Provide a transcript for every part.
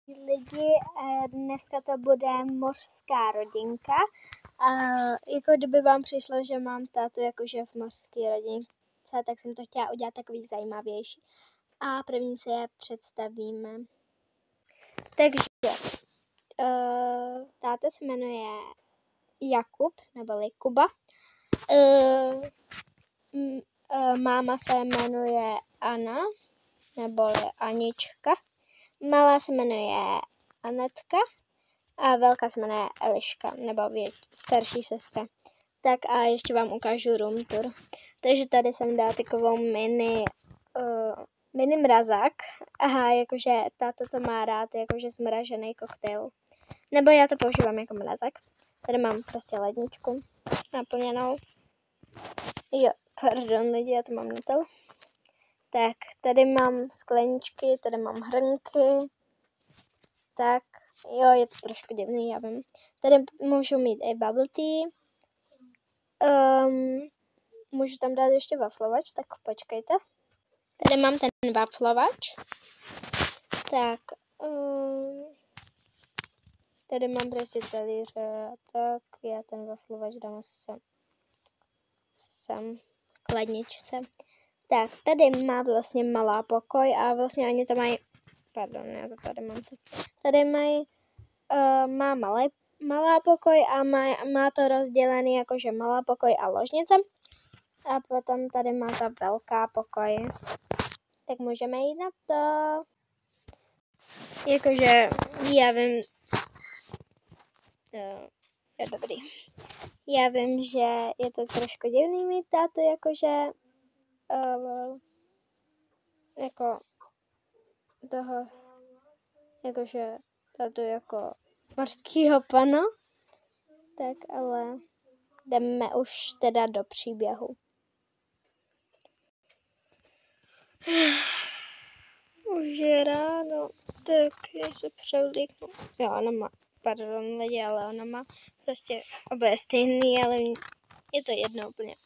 Lidi, dneska to bude mořská rodinka. Jako kdyby vám přišlo, že mám tátu jakože v mořské rodince, tak jsem to chtěla udělat takový zajímavější. A první se je představíme. Takže táta se jmenuje Jakub, neboli Kuba. Máma se jmenuje Anna, neboli Anička. Malá se jmenuje Anetka a velká se jmenuje Eliška, nebo starší sestra. Tak a ještě vám ukážu room tour. Takže tady jsem dala takovou mini mrazák. Aha, jakože táta to má rád, jakože zmražený koktejl. Nebo já to používám jako mrazák. Tady mám prostě ledničku naplněnou. Jo, pardon lidi, já to mám na to. Tak, tady mám skleničky, tady mám hrnky. Tak, jo, je to trošku divný, já vím. Tady můžu mít i bubble tea. Můžu tam dát ještě waflovač, tak počkejte. Tady mám ten waflovač. Tak, tady mám prostě talíře, tak já ten waflovač dám sem k ledničce. Tak, tady má vlastně malá pokoj a vlastně oni to mají, pardon, já to tady mám. Tady má malá pokoj a má to rozdělený jakože malá pokoj a ložnice. A potom tady má ta velká pokoj. Tak můžeme jít na to. Jakože, já vím, je dobrý. Já vím, že je to trošku divný mít tátu, jakože, jako toho, jakože tátu jako mořskýho pana. Tak ale jdeme už teda do příběhu. Už je ráno, tak já se převlíknu. Jo, ona má, pardon lidi, ale ona má prostě oboje stejný, ale je to jedno úplně.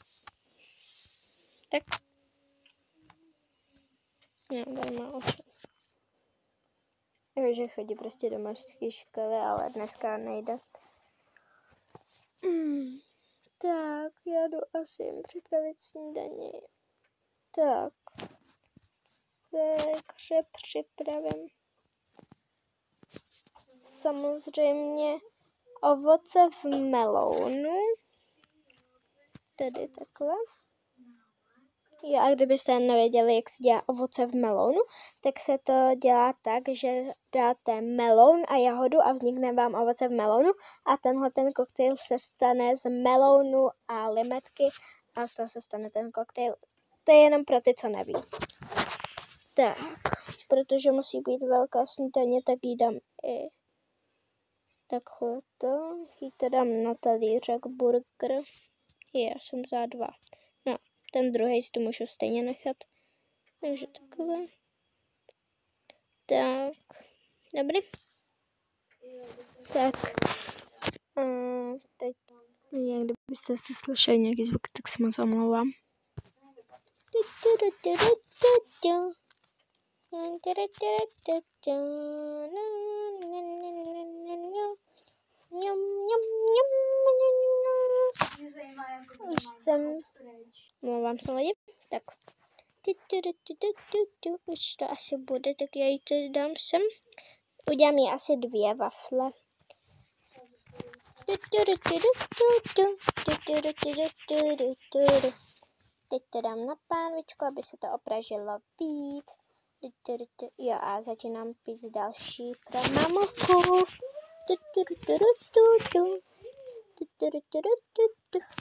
Tak. Jo, tady má oči. Takže chodí prostě do mořské školy, ale dneska nejde. Tak, já jdu asi jim připravit snídaní. Tak. Se připravím. Samozřejmě ovoce v melounu. Tady takhle. Jo, a kdybyste nevěděli, jak se dělá ovoce v melounu, tak se to dělá tak, že dáte meloun a jahodu a vznikne vám ovoce v melounu a ten koktejl se stane z melounu a limetky a z toho se stane ten koktejl. To je jenom pro ty, co neví. Tak, protože musí být velká snídaně, tak jí dám i takhle to. Jí to dám na talířek burger. Já jsem za 2. No, ten druhý si to můžu stejně nechat. Takže takhle. Tak, dobrý. Tak, teď, jak kdybyste se slyšeli nějaký zvuk, tak se moc omlouvám. Už jsem, omlouvám se lidi, tak. Už to asi bude, tak já jí to dám sem. Udělám jí asi 2 wafle. Teď to dám na pánvičku, aby se to opražilo víc. Jo, a začínám pít další pro mamku.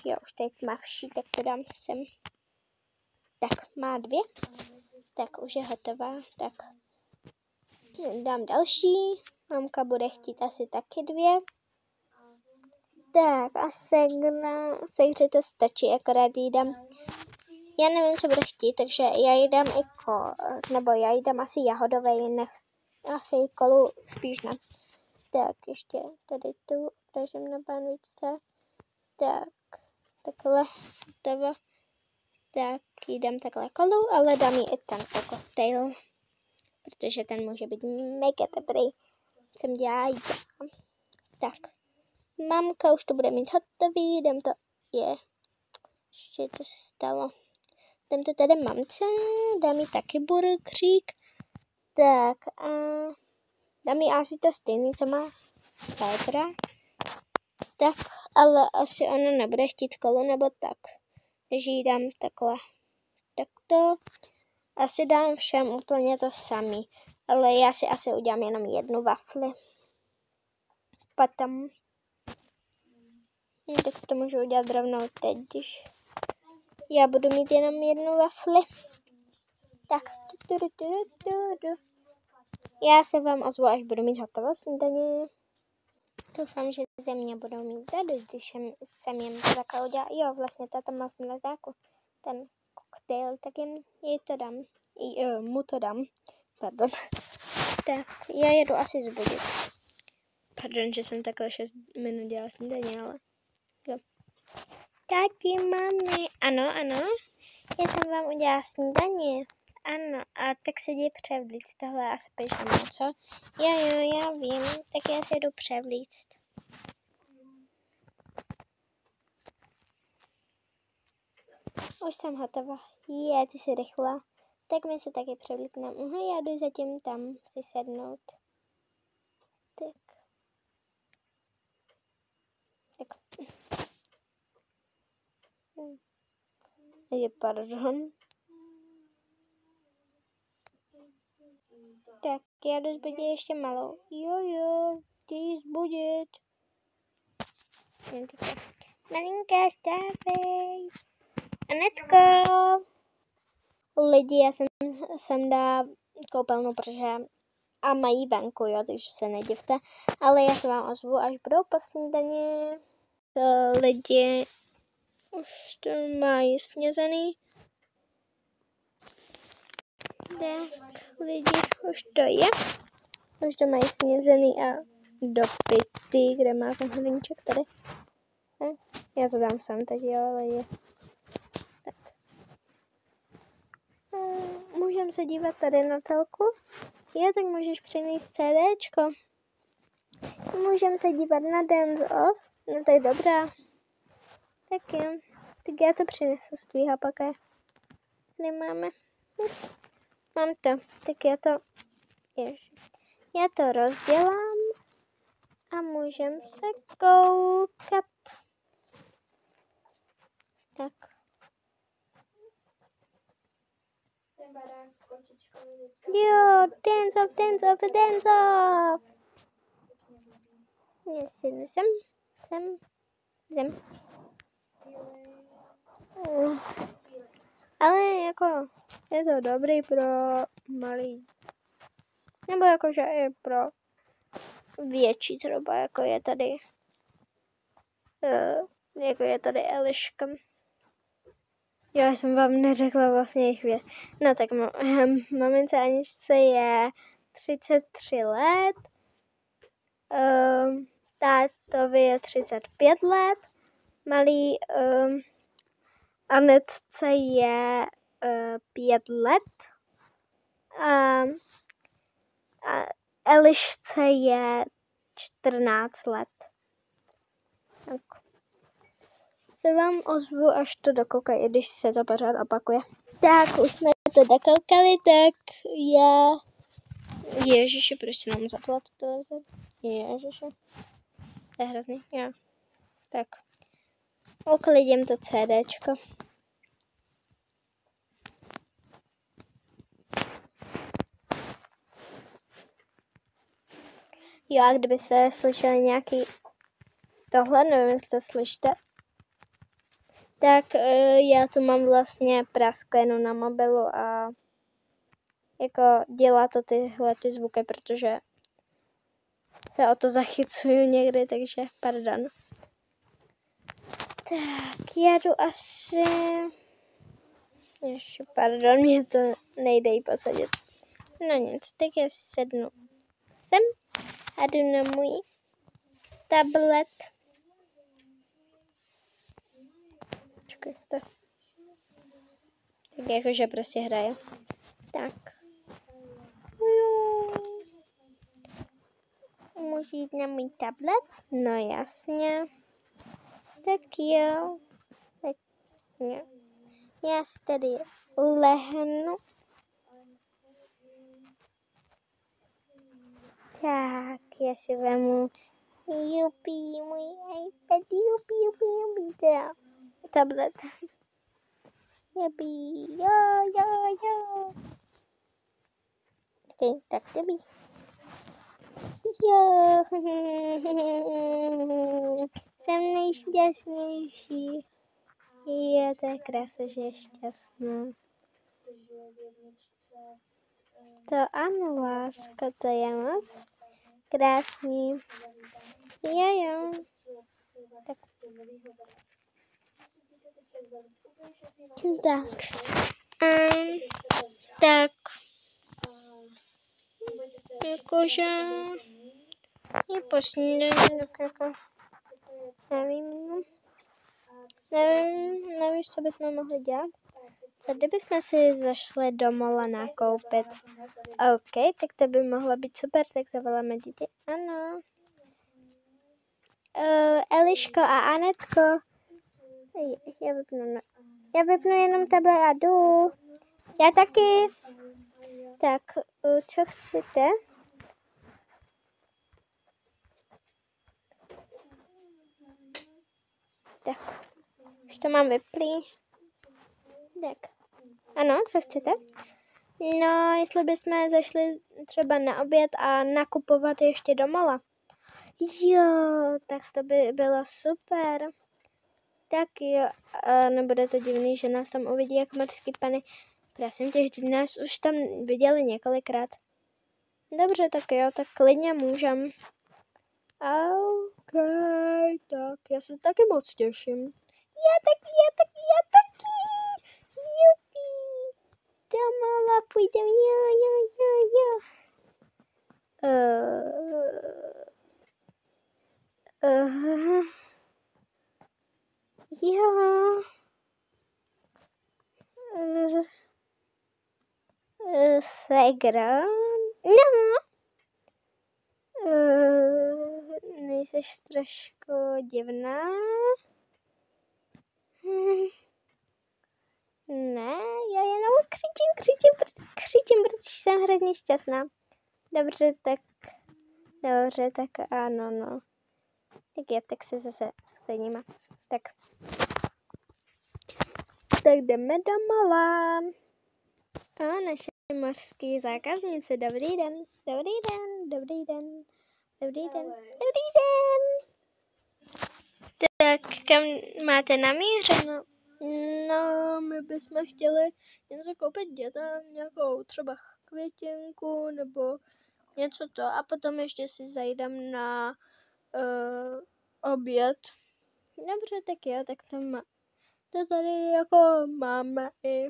Jo, už teď tmavší, tak to dám sem. Tak, má 2. Tak, už je hotová. Tak, dám další. Mamka bude chtít asi taky 2. Tak, a segře to stačí, akorát jí dám. Já nevím, co bude chtít, takže já jí dám nebo já jí dám asi jahodovej, asi kolu spíš ne. Tak, ještě tady tu pražím na pánvičce. Tak, takhle, hotovo. Tak jí dám takhle kolu, ale dám jí i tento koktejl, protože ten může být mega dobrý. jsem dělala já. Tak, mamka už to bude mít hotový, jdem to, ještě co se stalo. Jdem to tady mamce, dám jí taky burgerík. Tak a dám jí asi to stejný, co má Petra. Tak, ale asi ona nebude chtít kolu nebo tak. Takže jí dám takhle. Takto. Asi dám všem úplně to samý. Ale já si asi udělám jenom jednu wafli. Potom. Tak si to můžu udělat rovnou teď, když já budu mít jenom jednu wafli. Tak. Já se vám ozvu, až budu mít hotovo snídaně. Doufám, že ze mě budou mít radost, když jsem jim to takhle udělala. Jo, vlastně táta má v mrazáku ten koktejl, tak jej to dám. Mu to dám. Pardon. Tak, já jedu asi zbudit. Pardon, že jsem takhle 6 minut dělala snídaně, ale jo. Tati, mami, ano, já jsem vám udělala snídaně. Ano, a tak se jdi převlíct, tohle asi pyžamo, co? Jo, já vím, tak já se jdu převlíct. Už jsem hotová. Ty jsi rychlá. Tak my se taky převlíkneme. Já jdu zatím tam si sednout. Tak. Pardon. Tak, já jdu zbudit ještě malou. Jo, ty ji zbudit. Malinká, stávej. Anetko. Lidi, já jsem dala koupelnu, protože a mají venku, jo, takže se nedivte. Ale já se vám ozvu, až budou po snídaně. Lidi už to mají snězený. Tak, lidi, už to je. Už to mají snězený a dopitý, kde má ten hrníček tady. Já to dám sám teď, jo, lidi. Tak. Můžeme se dívat tady na telku. Tak můžeš přinést CDčko. Můžeme se dívat na Dance Off. No to je dobrá. Tak jo. Tak já to přinesu z tvýho paké. Nemáme. Mám to. Tak já to rozdělám a můžeme se koukat. Tak. Jo, Dance Off. Jestli sem. Ale jako je to dobrý pro malý. Nebo jakože je pro větší třeba, jako je tady Eliška. Jo, já jsem vám neřekla vlastně jejich věc. No tak mamince Aničce je 33 let. Tátovi je 35 let. Malý Anetce je 5 let. A Elišce je 14 let. Tak. Se vám ozvu, až to dokoukají, i když se to pořád opakuje. Tak, už jsme to dokoukali, tak já... Ježiši, proč se nám zaplat to? Ježiši. To je hrozný, jo. Tak. Uklidím to CDčko. Jo, a kdybyste slyšeli nějaký tohle, nevím, jestli to slyšíte, tak já tu mám vlastně prasklinu na mobilu a jako dělá to tyhle zvuky, protože se o to zachycuju někdy, takže pardon. Tak, já jdu asi... Ještě pardon, mě to nejde jí posadit. No nic, tak já sednu sem a jdu na můj tablet. Počkej, tak jakože prostě hraje. Tak. můžu jít na můj tablet? No jasně. Tak jo. Tak jo. Já si tady lehnu. Tak, já si vemu jupi, můj iPad, jupi, teda tablet. Jupi, jo. Okay, tak dobrý. Jo, jsem nejšťastnější. Je, to je krása, že je šťastná. To ano, lásko, to je moc krásný. Jo. Tak. Tak. Jakože je po snídani, tak jako nevím, nevíš, co bychom mohli dělat? Co kdybychom si zašli do mola nakoupit? OK, tak to by mohlo být super, tak zavoláme děti. Ano. Eliško a Anetko. Já vypnu jenom tablet a jdu. Já taky. Tak, co chcete? Tak, už to mám vyplý. Tak, ano, co chcete? No, jestli bychom zašli třeba na oběd a nakupovat ještě do mola. Jo, tak to by bylo super. Tak jo, nebude to divný, že nás tam uvidí jako mořský pany. Prosím tě, vždyť nás už tam viděli několikrát. Dobře, tak jo, tak klidně můžem. OK, tak já se taky moc těším. Já taky. Jupi. Do mola půjdem, jo. Jo. Segro? No. Nejseš trošku divná? Ne, já jenom křičím, protože jsem hrozně šťastná. Dobře, tak ano, no. Tak jo, tak se zase sklidníme. Tak jdeme do mola. A naše mořský zákaznice, dobrý den. Tak kam máte namířeno? No, my bychom chtěli něco koupit dětem, nějakou třeba květinku nebo něco to a potom ještě si zajdem na oběd. Dobře, tak jo, tak to tady jako máme i.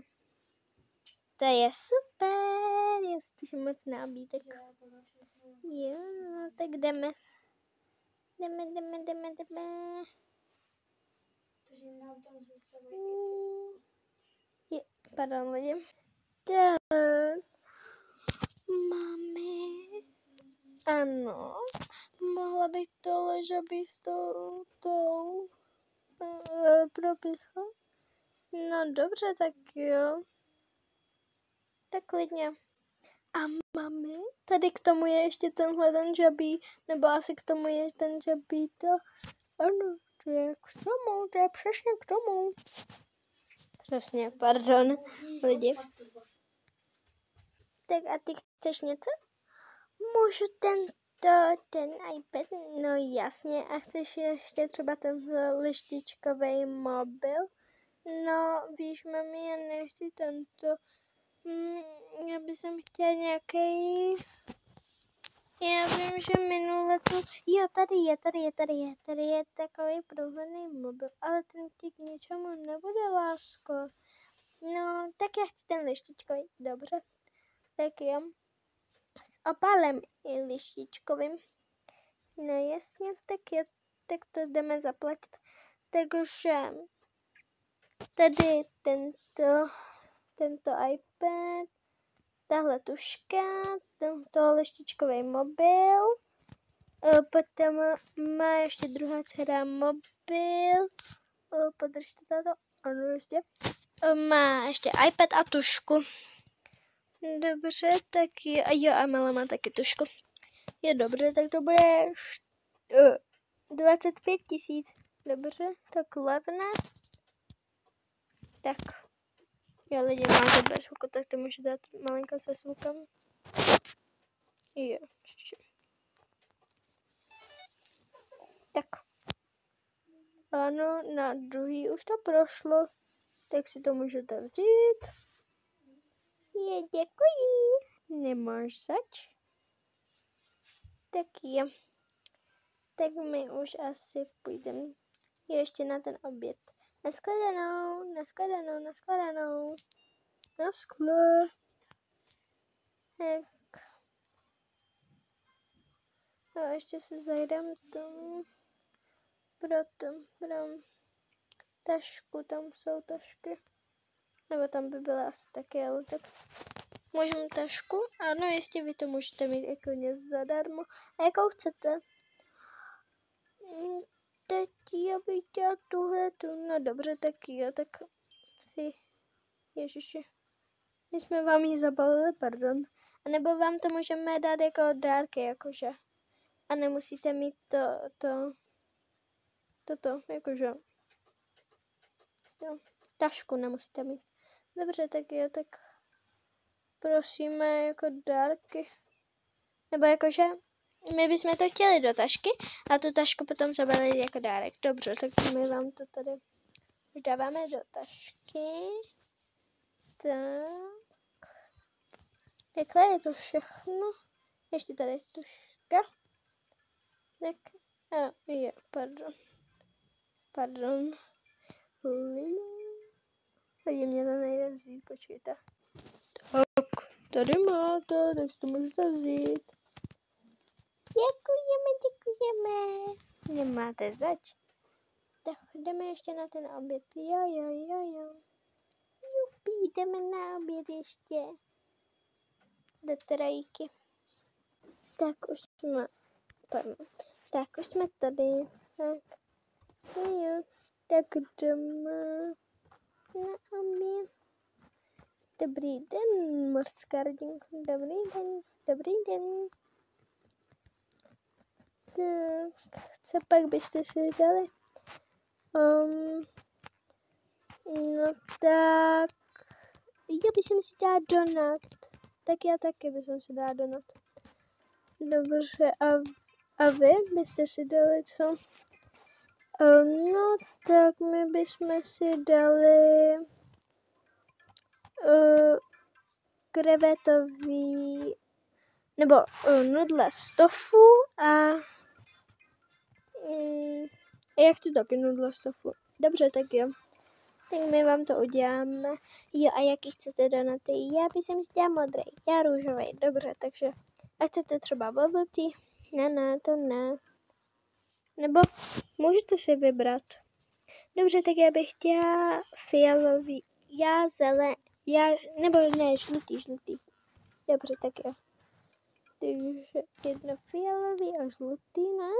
To je super, já se těším moc na obídek. Jo, tak jdeme. Takže nám tam zůstávají Pardon, lidi. Tak, mami. Ano, mohla bych to ležabí s tou propiskou? No dobře, tak jo. Tak klidně. A mami, tady k tomu je ještě ten žabí, nebo asi k tomu je ten žabí to. Ano, to je k tomu, to je přesně k tomu. Přesně, pardon, lidi. Tak a ty chceš něco? Můžu ten iPad? No jasně, a chceš ještě třeba ten lištičkový mobil? No, víš, mami, já nechci tento. Já bych chtěla nějaký. Já vím, že minule tu. Jo, tady je takový průhledný mobil, ale ten ti k ničemu nebude, lásko. No, tak já chci ten lištičkový, dobře. Tak jo. S opálem i lištičkovým. No jasně, tak jo, tak to jdeme zaplatit. Takže tady tento iPad, tahle tuška, tento lištičkový mobil, Potom má ještě druhá dcera mobil. Podržte to. Ano, ještě. Má ještě iPad a tušku. Dobře, tak jo, a Mela má taky tušku. Je dobře, tak to bude 25 000. Dobře, tak levné. Tak. Jo, lidi, máte bez zvuku, tak to můžu dát malinko se zvukem. Jo. Tak. Ano, na druhý už to prošlo. Tak si to můžete vzít. Je, děkuji. Nemáš zač. Tak je. Tak my už asi půjdeme ještě na ten oběd. Naschledanou, naschledanou, naschledanou. Naschle. Tak. A ještě se zajdem tam. Pro tašku, tam jsou tašky. Nebo tam by byla asi taky, ale tak můžeme tašku. Ano, jestli vy to můžete mít jako něco zadarmo. A jakou chcete? Teď já bych chtěla tuhle tu. No dobře, tak jo, tak si... Ježiši. My jsme vám ji zabalili, pardon. A nebo vám to můžeme dát jako dárky, jakože. A nemusíte mít toto, jakože. Jo, tašku nemusíte mít. Dobře, tak jo, tak prosíme jako dárky. Nebo jakože my bychom to chtěli do tašky a tu tašku potom zabalili jako dárek. Dobře, tak my vám to tady už dáváme do tašky. Tak. Takhle je to všechno. Ještě tady tuška. Tak. A jo, pardon. Tady mě to nejde vzít, počkejte. Tak, tady máte, tak si to můžete vzít. Děkujeme. Nemáte zač. Tak jdeme ještě na ten oběd. Jo. Jupi, jdeme na oběd ještě. Do trajky. Tak už jsme, Tak už jsme tady. Tak. Jo. Tak jdeme na oběd. Dobrý den, mořská rodinko. Dobrý den. Tak, co pak byste si dali? No tak, já bych si dala donut. Tak já taky bych si dala donut. Dobře, a vy byste si dali co? No tak my bychom si dali krevetový nebo nudle z tofu a já chci taky nudle z tofu. Dobře, tak jo. Tak my vám to uděláme. Jo, a jaký chcete donaty? Já bych si dala modrý, já růžový. Dobře, takže a chcete třeba bubble tea? Ne, to ne. Nebo můžete si vybrat. Dobře, tak já bych chtěla fialový. Nebo ne, žlutý. Dobře, tak jo. Takže jedno fialový a žlutý, ne?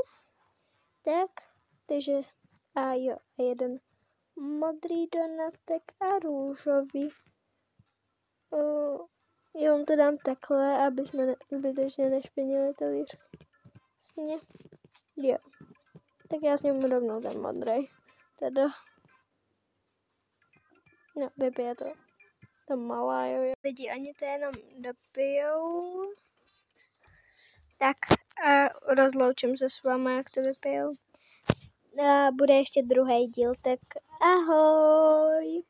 Tak, takže a jo, a jeden modrý donatek a růžový. Já vám to dám takhle, aby jsme zbytečně nešpinili talíř. Jasně. Jo. Tak já s ním rovnou ten modrý. Teda. No, vypije to. To malá, jo. Lidi, oni to jenom dopijou. Tak a rozloučím se s váma, jak to vypijou. A bude ještě druhý díl, tak ahoj.